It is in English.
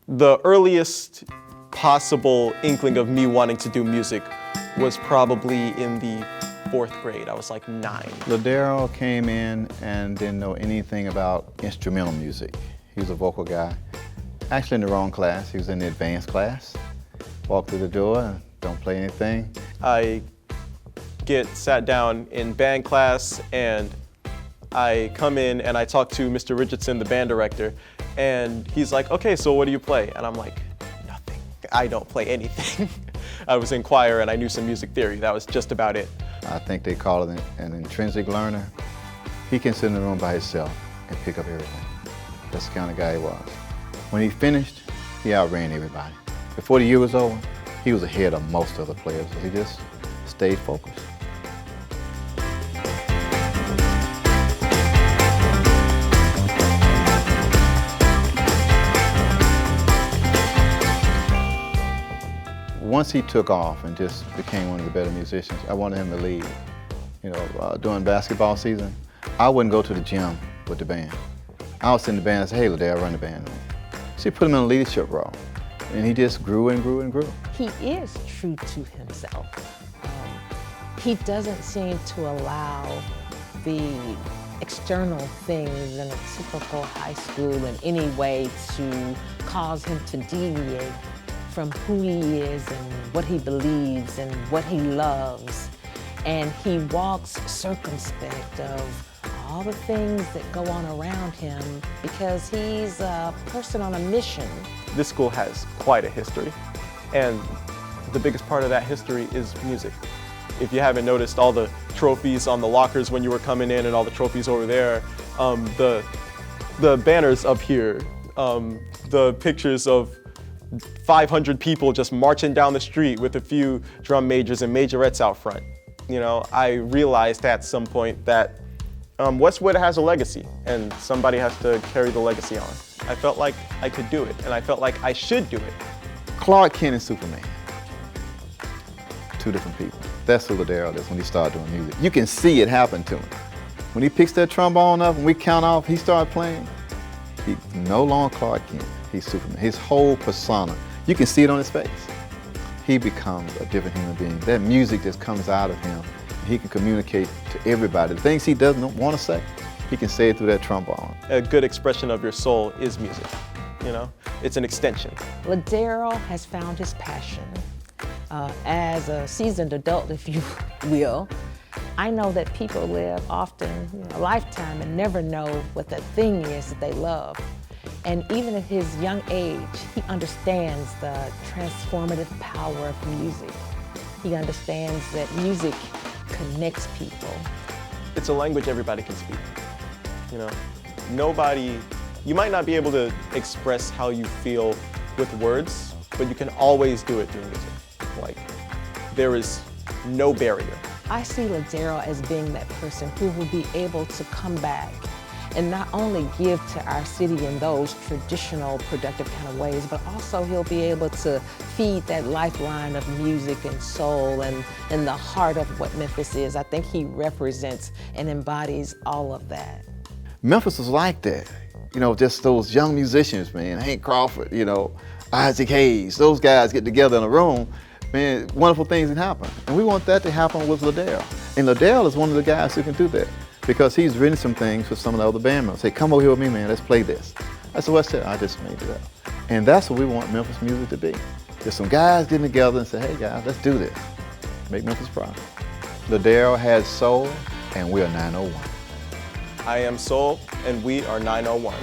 The earliest possible inkling of me wanting to do music was probably in the 4th grade. I was like 9. Ladarryl came in and didn't know anything about instrumental music. He was a vocal guy. Actually in the wrong class. He was in the advanced class. Walked through the door and don't play anything. I get sat down in band class and I come in and I talk to Mr. Richardson, the band director, and he's like, okay, so what do you play? And I'm like, nothing. I don't play anything. I was in choir and I knew some music theory. That was just about it. I think they call it an intrinsic learner. He can sit in the room by himself and pick up everything. That's the kind of guy he was. When he finished, he outran everybody. Before the year was over, he was ahead of most other players. He just stayed focused. Once he took off and just became one of the better musicians, I wanted him to lead. You know, during basketball season, I wouldn't go to the gym with the band. I was in the band and say, hey, Ladarryl, run the band. So he put him in a leadership role. And he just grew and grew and grew. He is true to himself. He doesn't seem to allow the external things in a typical high school in any way to cause him to deviate from who he is and what he believes and what he loves. And he walks circumspect of all the things that go on around him because he's a person on a mission. This school has quite a history, and the biggest part of that history is music. If you haven't noticed all the trophies on the lockers when you were coming in and all the trophies over there, the banners up here, the pictures of 500 people just marching down the street with a few drum majors and majorettes out front. You know, I realized at some point that Westwood has a legacy and somebody has to carry the legacy on. I felt like I could do it and I felt like I should do it. Clark Kent and Superman, 2 different people. That's who Ladarryl is when he started doing music. You can see it happen to him. When he picks that trombone up and we count off, he started playing, he's no longer Clark Kent. He's Superman. His whole persona, you can see it on his face. He becomes a different human being. That music just comes out of him. He can communicate to everybody. The things he doesn't want to say, he can say it through that trombone. A good expression of your soul is music, you know? It's an extension. Ladarryl has found his passion. As a seasoned adult, if you will, I know that people live often a lifetime and never know what that thing is that they love. And even at his young age, he understands the transformative power of music. He understands that music connects people. It's a language everybody can speak. You know, you might not be able to express how you feel with words, but you can always do it through music. Like, there is no barrier. I see Ladarryl as being that person who will be able to come back and not only give to our city in those traditional, productive kind of ways, but also he'll be able to feed that lifeline of music and soul and the heart of what Memphis is. I think he represents and embodies all of that. Memphis was like that. You know, just those young musicians, man, Hank Crawford, you know, Isaac Hayes, those guys get together in a room, man, wonderful things can happen. And we want that to happen with Ladarryl. And Ladarryl is one of the guys who can do that, because he's written some things for some of the other band members. Say, come over here with me, man, let's play this. I said, what's that? I just made it up. And that's what we want Memphis music to be. There's some guys getting together and say, hey guys, let's do this. Make Memphis proud. Ladarryl has soul, and we are 901. I am soul, and we are 901.